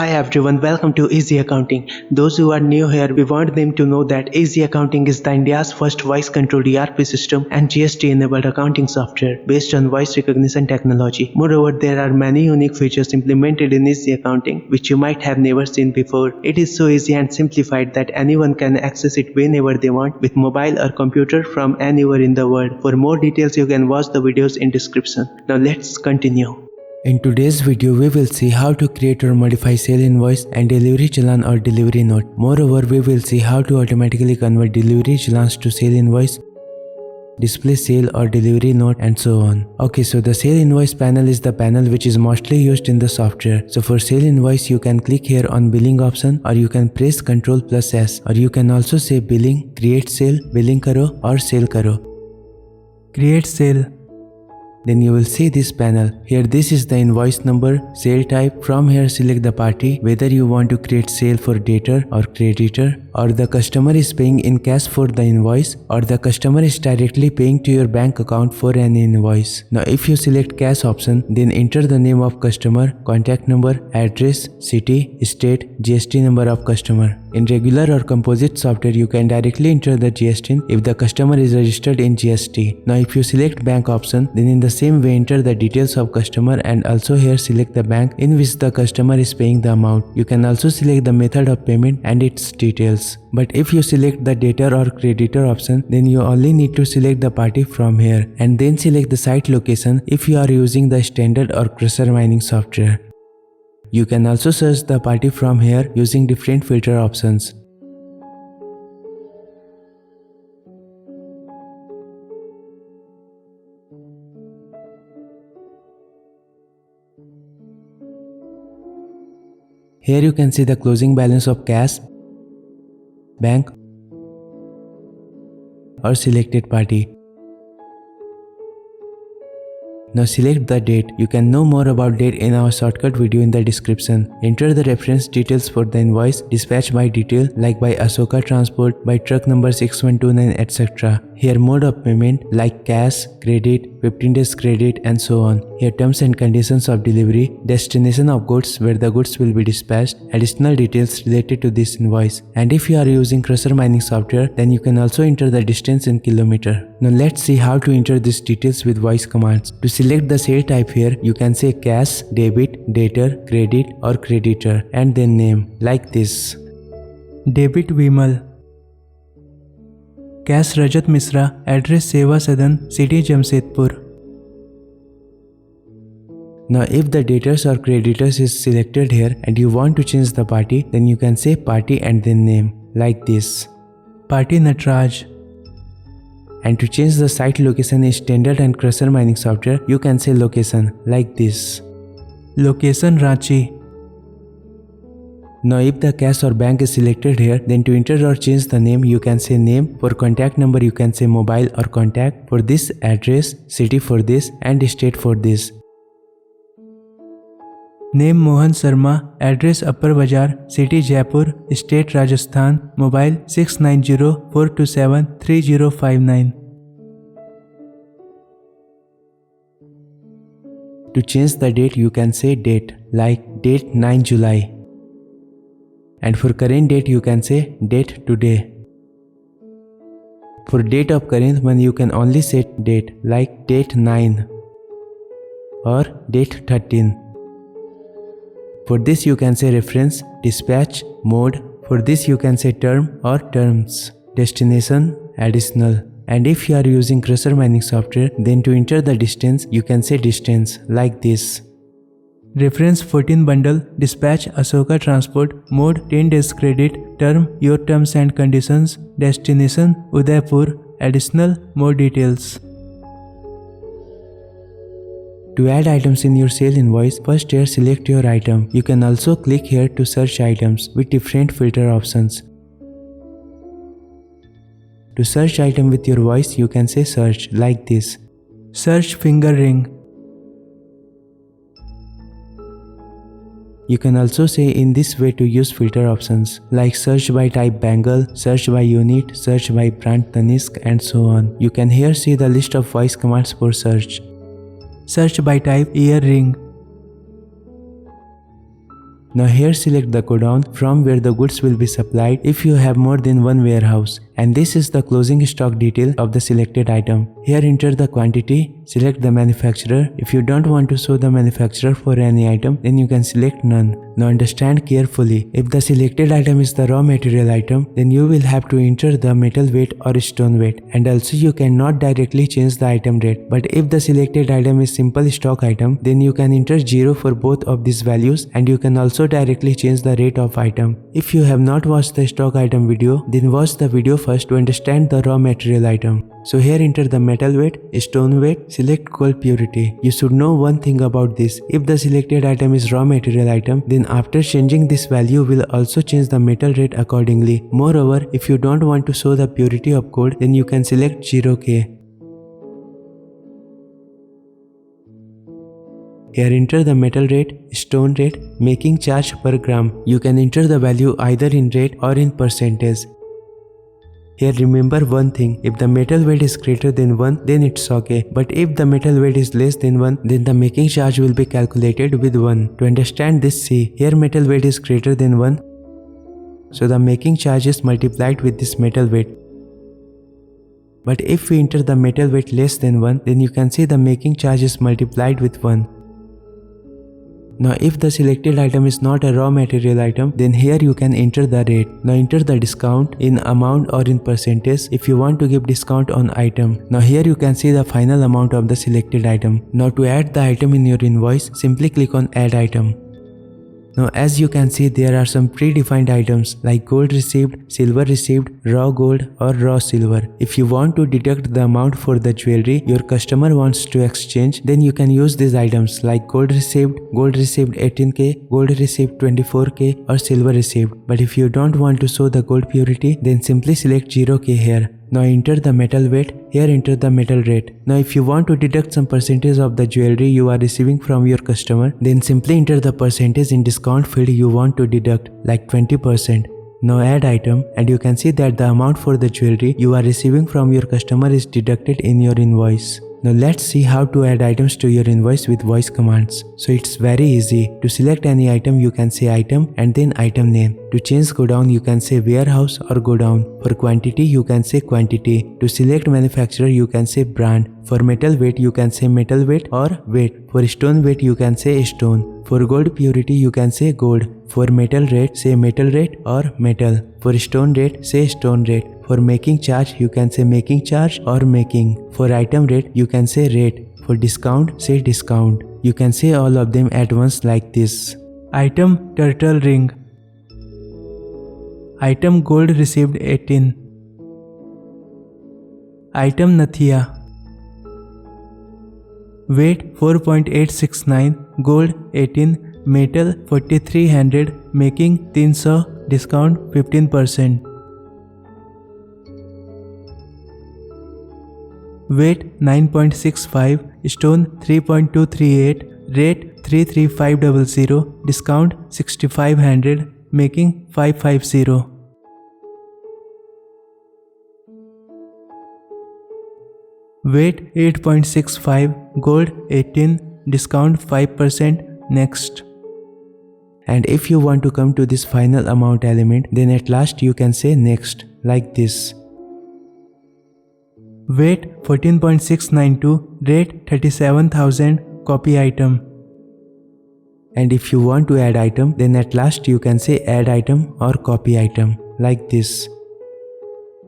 Hi everyone, welcome to Easy Accounting. Those who are new here, we want them to know that Easy Accounting is the India's first voice-controlled ERP system and GST-enabled accounting software based on voice recognition technology. Moreover, there are many unique features implemented in Easy Accounting which you might have never seen before. It is so easy and simplified that anyone can access it whenever they want with mobile or computer from anywhere in the world. For more details, you can watch the videos in description. Now let's continue. In today's video, we will see how to create or modify sale invoice and delivery challan or delivery note. Moreover, we will see how to automatically convert delivery challans to sale invoice, display sale or delivery note, and so on. Okay, so the sale invoice panel is the panel which is mostly used in the software. So for sale invoice, you can click here on billing option, or you can press Ctrl+S, or you can also say billing, create sale, billing karo, or sale karo. Create sale. Then you will see this panel. Here this is the invoice number, sale type. From here select the party, whether you want to create sale for debtor or creditor, or the customer is paying in cash for the invoice, or the customer is directly paying to your bank account for an invoice. Now if you select cash option, then enter the name of customer, contact number, address, city, state, GST number of customer. In regular or composite software, you can directly enter the GST if the customer is registered in GST. Now if you select bank option, then in the same way enter the details of customer, and also here select the bank in which the customer is paying the amount. You can also select the method of payment and its details. But if you select the debtor or creditor option, then you only need to select the party from here and then select the site location if you are using the standard or crusher mining software. You can also search the party from here using different filter options. Here you can see the closing balance of cash, bank, or selected party. Now select the date. You can know more about date in our shortcut video in the description. Enter the reference details for the invoice, dispatch by detail like by Ashoka Transport, by truck number 6129, etc. Here mode of payment like cash, credit, 15 days credit, and so on. Here terms and conditions of delivery, destination of goods where the goods will be dispatched, additional details related to this invoice. And if you are using crusher mining software, then you can also enter the distance in kilometer. Now let's see how to enter these details with voice commands. To select the sale type here, you can say cash, debit, debtor, credit, or creditor, and then name like this. Debit Vimal. Cash Rajat Misra, address Seva Sadan, city Jamshedpur. Now if the debtors or creditors is selected here and you want to change the party, then you can say party and then name like this. Party Natraj. And to change the site location in standard and crusher mining software, you can say location like this. Location Ranchi. Now if the cash or bank is selected here, then to enter or change the name, you can say name. For contact number, you can say mobile or contact. For this, address, city for this, and state for this. Name Mohan Sharma, address Upper Bazaar, city Jaipur, state Rajasthan, mobile 690-427-3059. To change the date, you can say date like date 9 July. And for current date, you can say date today. For date of current month, you can only set date like date 9 or date 13. For this you can say reference, dispatch, mode. For this you can say term or terms, destination, additional. And if you are using crusher mining software, then to enter the distance, you can say distance like this. Reference 14 bundle, dispatch Ashoka Transport, mode 10 days credit, term your terms and conditions, destination Udaipur, additional more details. To add items in your sale invoice, first here select your item. You can also click here to search items with different filter options. To search item with your voice, you can say search like this. Search finger ring. You can also say in this way to use filter options like search by type bangle, search by unit, search by brand Tanishq, and so on. You can here see the list of voice commands for search. Search by type earring. Now here select the godown from where the goods will be supplied if you have more than one warehouse, and this is the closing stock detail of the selected item. Here enter the quantity, select the manufacturer. If you don't want to show the manufacturer for any item, then you can select none. Now understand carefully, if the selected item is the raw material item, then you will have to enter the metal weight or stone weight, and also you cannot directly change the item rate. But if the selected item is simple stock item, then you can enter 0 for both of these values, and you can also directly change the rate of item. If you have not watched the stock item video, then watch the video first to understand the raw material item. So here enter the metal weight, stone weight, select gold purity. You should know one thing about this. If the selected item is raw material item, then after changing this value will also change the metal rate accordingly. Moreover, if you don't want to show the purity of gold, then you can select 0K. Here enter the metal rate, stone rate, making charge per gram. You can enter the value either in rate or in percentage. Here remember one thing, if the metal weight is greater than 1, then it's okay. But if the metal weight is less than 1, then the making charge will be calculated with 1. To understand this, see, here metal weight is greater than 1. So the making charge is multiplied with this metal weight. But if we enter the metal weight less than 1, then you can see the making charge is multiplied with 1. Now if the selected item is not a raw material item, then here you can enter the rate. Now enter the discount in amount or in percentage if you want to give discount on item. Now here you can see the final amount of the selected item. Now to add the item in your invoice, simply click on add item. Now as you can see, there are some predefined items like gold received, silver received, raw gold or raw silver. If you want to deduct the amount for the jewelry your customer wants to exchange, then you can use these items like gold received 18K, gold received 24K or silver received. But if you don't want to show the gold purity, then simply select 0K here. Now enter the metal weight, here enter the metal rate. Now if you want to deduct some percentage of the jewelry you are receiving from your customer, then simply enter the percentage in discount field you want to deduct, like 20%. Now add item, and you can see that the amount for the jewelry you are receiving from your customer is deducted in your invoice. Now let's see how to add items to your invoice with voice commands. So it's very easy. To select any item you can say item and then item name. To change godown you can say warehouse or godown. For quantity you can say quantity. To select manufacturer you can say brand. For metal weight you can say metal weight or weight. For stone weight you can say stone. For gold purity you can say gold. For metal rate say metal rate or metal. For stone rate say stone rate. For making charge you can say making charge or making. For item rate you can say rate. For discount say discount. You can say all of them at once like this. Item turtle ring. Item gold received 18. Item Nathia. Weight 4.869, gold 18, metal 4300, making 300, discount 15%. Weight 9.65, stone 3.238, rate 33500, discount 6500, making 550. Weight 8.65, gold 18, discount 5%, next. And if you want to come to this final amount element, then at last you can say next, like this. Weight 14.692, rate 37,000, copy item. And if you want to add item, then at last you can say add item or copy item, like this.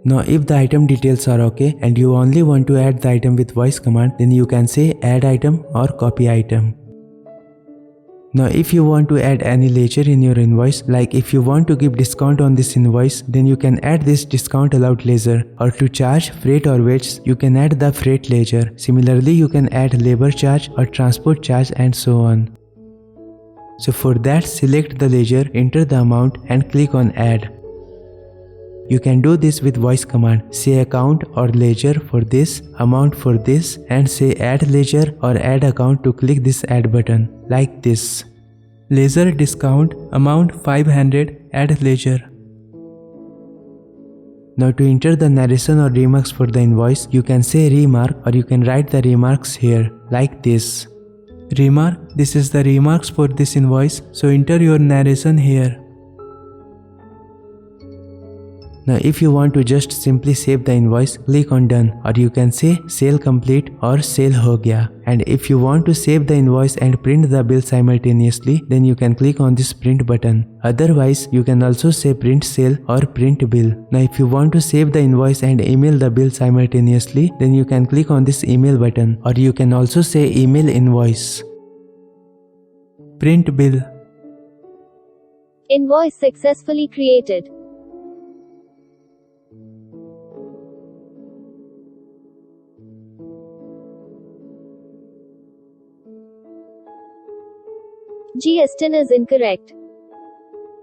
Now if the item details are okay and you only want to add the item with voice command, then you can say add item or copy item. Now if you want to add any ledger in your invoice, like if you want to give discount on this invoice, then you can add this discount allowed ledger, or to charge freight or weights, you can add the freight ledger. Similarly, you can add labor charge or transport charge and so on. So for that, select the ledger, enter the amount and click on add. You can do this with voice command. Say account or ledger for this, amount for this, and say add ledger or add account to click this add button, like this. Ledger discount, amount 500, add ledger. Now to enter the narration or remarks for the invoice, you can say remark or you can write the remarks here, like this. Remark, this is the remarks for this invoice, so enter your narration here. Now if you want to just simply save the invoice, click on done, or you can say sale complete or sale ho gaya. And if you want to save the invoice and print the bill simultaneously, then you can click on this print button. Otherwise, you can also say print sale or print bill. Now if you want to save the invoice and email the bill simultaneously, then you can click on this email button, or you can also say email invoice. Print bill. Invoice successfully created. GST is incorrect.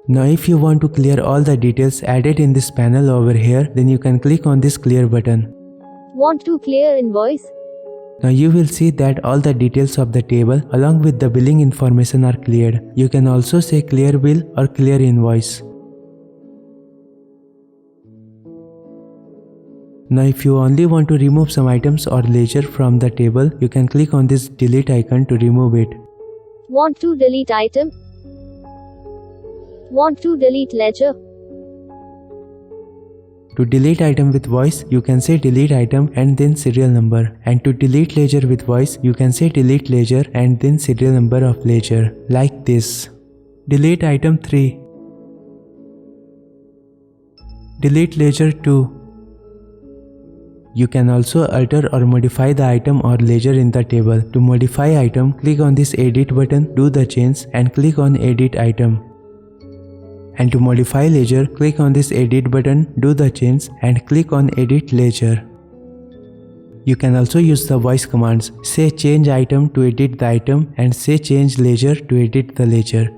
Now if you want to clear all the details added in this panel over here, then you can click on this clear button. Want to clear invoice? Now you will see that all the details of the table along with the billing information are cleared. You can also say clear bill or clear invoice. Now if you only want to remove some items or ledger from the table, you can click on this delete icon to remove it. Want to delete item? Want to delete ledger? To delete item with voice, you can say delete item and then serial number. And to delete ledger with voice, you can say delete ledger and then serial number of ledger. Like this. Delete item 3. Delete ledger 2. You can also alter or modify the item or ledger in the table. To modify item, click on this edit button, do the change and click on edit item. And to modify ledger, click on this edit button, do the change and click on edit ledger. You can also use the voice commands, say change item to edit the item and say change ledger to edit the ledger.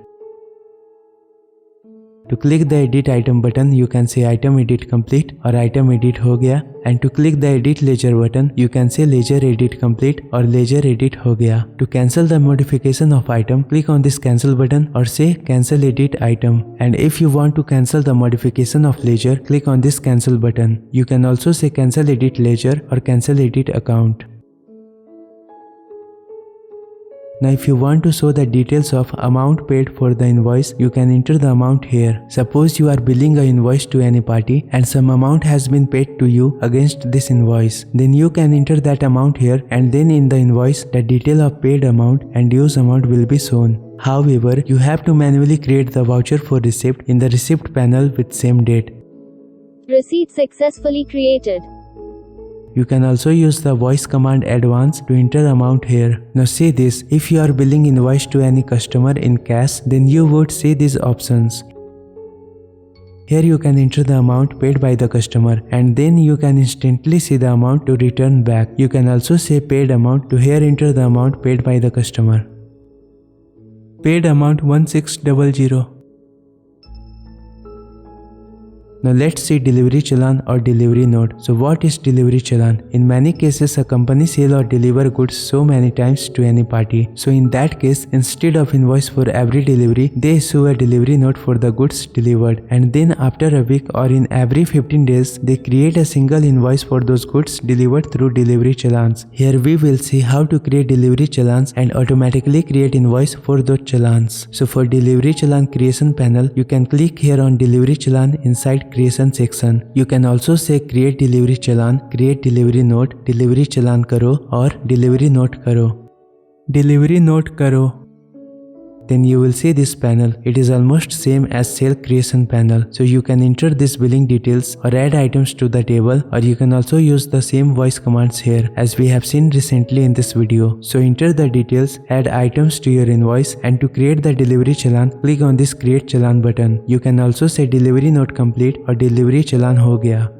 To click the edit item button, you can say item edit complete or item edit ho gaya. And to click the edit ledger button, you can say ledger edit complete or ledger edit ho gaya. To cancel the modification of item, click on this cancel button or say cancel edit item. And if you want to cancel the modification of ledger, click on this cancel button. You can also say cancel edit ledger or cancel edit account. Now if you want to show the details of amount paid for the invoice, you can enter the amount here. Suppose you are billing an invoice to any party and some amount has been paid to you against this invoice. Then you can enter that amount here and then in the invoice, the detail of paid amount and dues amount will be shown. However, you have to manually create the voucher for receipt in the receipt panel with same date. Receipt successfully created. You can also use the voice command advance to enter amount here. Now see this, if you are billing invoice to any customer in cash, then you would see these options. Here you can enter the amount paid by the customer and then you can instantly see the amount to return back. You can also say paid amount to here enter the amount paid by the customer. Paid amount 1600. Now let's see delivery challan or delivery note. So what is delivery challan? In many cases, a company sell or deliver goods so many times to any party. So in that case, instead of invoice for every delivery, they issue a delivery note for the goods delivered. And then after a week or in every 15 days, they create a single invoice for those goods delivered through delivery challans. Here we will see how to create delivery challans and automatically create invoice for those challans. So for delivery challan creation panel, you can click here on delivery challan inside creation section. You can also say create delivery challan, create delivery note, delivery challan karo or delivery note karo. Delivery note karo. Then you will see this panel. It is almost same as sale creation panel. So you can enter this billing details or add items to the table, or you can also use the same voice commands here as we have seen recently in this video. So enter the details, add items to your invoice, and to create the delivery challan, click on this create challan button. You can also say delivery note complete or delivery challan ho gaya.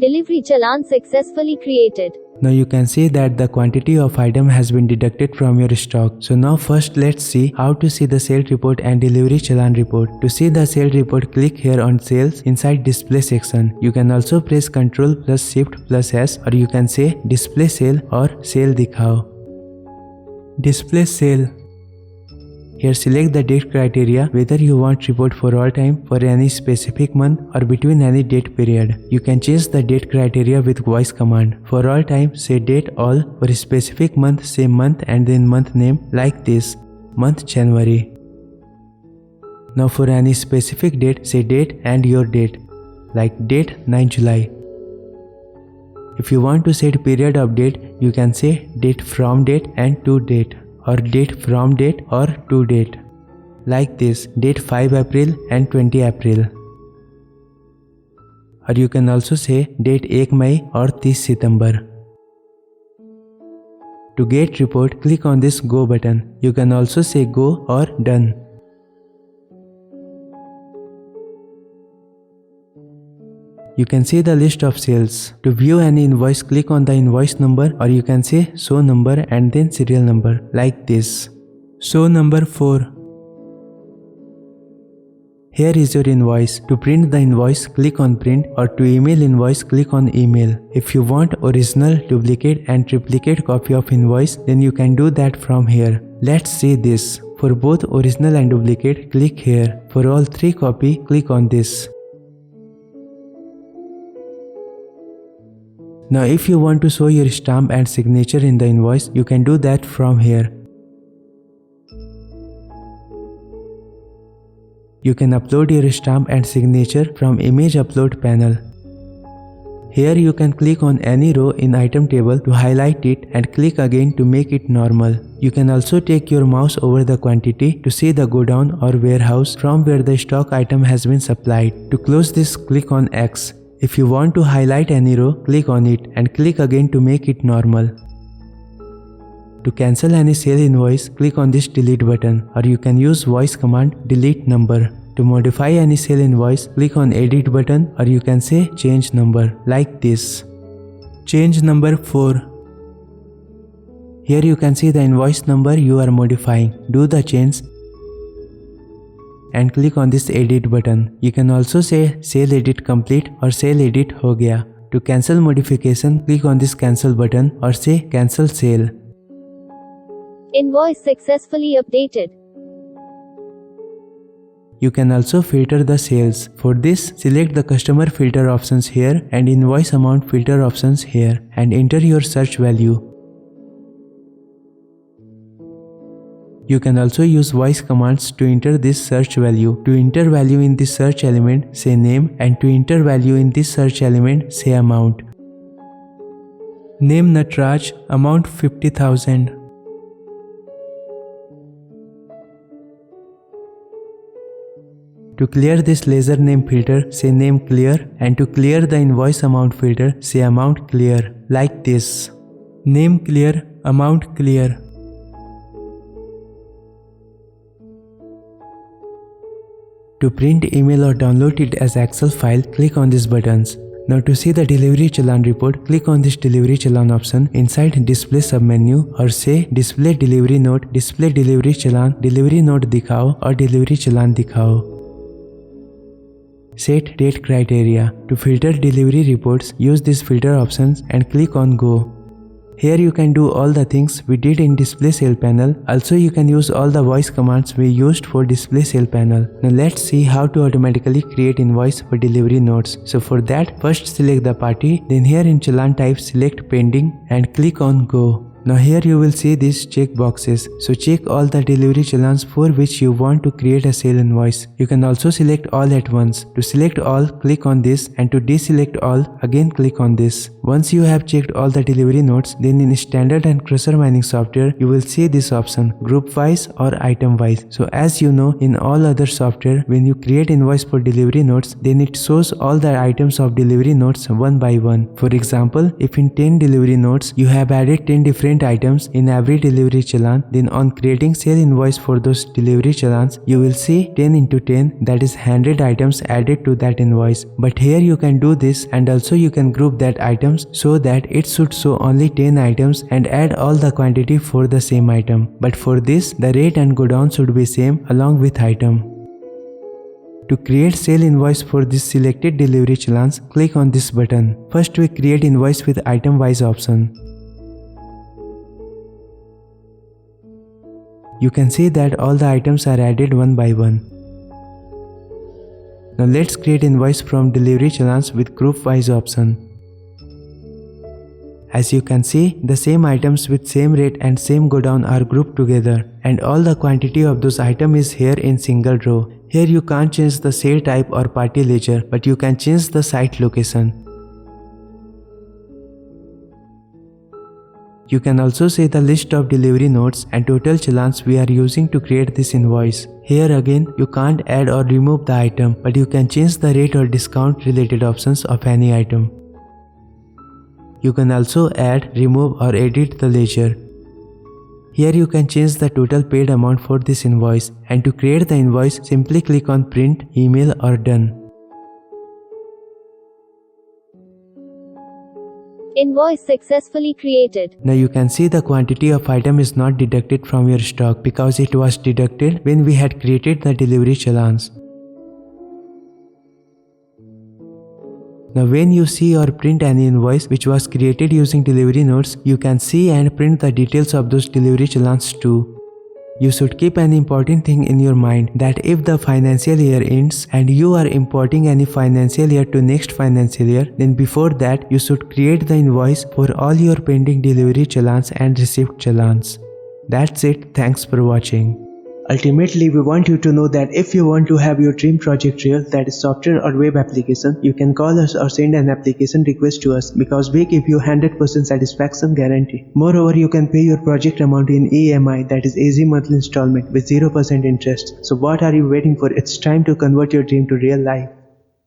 Delivery challan successfully created. Now you can see that the quantity of item has been deducted from your stock. So now first let's see how to see the sale report and delivery challan report. To see the sale report, click here on sales inside display section. You can also press Ctrl plus Shift plus S, or you can say display sale or sale dikhao. Display sale. Here select the date criteria, whether you want report for all time, for any specific month, or between any date period. You can change the date criteria with voice command. For all time, say date all. For a specific month, say month and then month name, like this, month January. Now for any specific date, say date and your date, like date 9 July. If you want to set period of date, you can say date from date and to date, or date from date or to date, like this, date 5 April and 20 April. Or you can also say date 1 May or 30 September. To get report, click on this go button. You can also say go or done. You can see the list of sales. To view any invoice, click on the invoice number, or you can say show number and then serial number, like this. Show number 4. Here is your invoice. To print the invoice, click on print, or to email invoice, click on email. If you want original, duplicate and triplicate copy of invoice, then you can do that from here. Let's see this. For both original and duplicate, click here. For all 3 copy, click on this. Now if you want to show your stamp and signature in the invoice, you can do that from here. You can upload your stamp and signature from image upload panel. Here you can click on any row in item table to highlight it and click again to make it normal. You can also take your mouse over the quantity to see the godown or warehouse from where the stock item has been supplied. To close this, click on X. If you want to highlight any row, click on it and click again to make it normal. To cancel any sale invoice, click on this delete button, or you can use voice command delete number. To modify any sale invoice, click on edit button, or you can say change number, like this. Change number 4. Here you can see the invoice number you are modifying. Do the change and click on this edit button. You can also say sale edit complete or sale edit ho gaya. To cancel modification, click on this cancel button or say cancel sale. Invoice successfully updated. You can also filter the sales. For this, select the customer filter options here and invoice amount filter options here and enter your search value. You can also use voice commands to enter this search value. To enter value in this search element, say name, and to enter value in this search element, say amount. Name Natraj, amount 50,000. To clear this laser name filter, say name clear, and to clear the invoice amount filter, say amount clear, like this. Name clear, amount clear. To print, email or download it as Excel file, click on these buttons. Now to see the Delivery Challan report, click on this Delivery Challan option inside Display submenu or say Display Delivery Note, Display Delivery Challan, Delivery Note दिखाओ or Delivery Challan दिखाओ. Set date criteria. To filter delivery reports, use these filter options and click on Go. Here you can do all the things we did in Display Sale panel. Also you can use all the voice commands we used for Display Sale panel. Now let's see how to automatically create invoice for delivery notes. So for that, first select the party, then here in Challan type select pending and click on Go. Now here you will see these check boxes. So check all the delivery challans for which you want to create a sale invoice. You can also select all at once. To select all, click on this, and to deselect all, again click on this. Once you have checked all the delivery notes, then in standard and crusher mining software, you will see this option, group wise or item wise. So as you know, in all other software, when you create invoice for delivery notes, then it shows all the items of delivery notes one by one. For example, if in 10 delivery notes, you have added 10 different items in every delivery challan, then on creating sale invoice for those delivery challans, you will see 10 into 10, that is 100 items added to that invoice. But here you can do this, and also you can group that items so that it should show only 10 items and add all the quantity for the same item. But for this, the rate and go down should be same along with item. To create sale invoice for this selected delivery challans, click on this button. First we create invoice with item wise option. You can see that all the items are added one by one. Now let's create invoice from Delivery Challans with group wise option. As you can see, the same items with same rate and same godown are grouped together, and all the quantity of those items is here in single row. Here you can't change the sale type or party ledger, but you can change the site location. You can also see the list of delivery notes and total challans we are using to create this invoice. Here again, you can't add or remove the item, but you can change the rate or discount related options of any item. You can also add, remove or edit the ledger. Here you can change the total paid amount for this invoice, and to create the invoice, simply click on print, email or done. Invoice successfully created. Now you can see the quantity of item is not deducted from your stock because it was deducted when we had created the delivery challans. Now when you see or print any invoice which was created using delivery notes, you can see and print the details of those delivery challans too. You should keep an important thing in your mind that if the financial year ends and you are importing any financial year to next financial year, then before that you should create the invoice for all your pending delivery challans and received challans. That's it. Thanks for watching. Ultimately, we want you to know that if you want to have your dream project real, that is software or web application, you can call us or send an application request to us because we give you 100% satisfaction guarantee. Moreover, you can pay your project amount in EMI, that is easy monthly installment with 0% interest. So what are you waiting for? It's time to convert your dream to real life.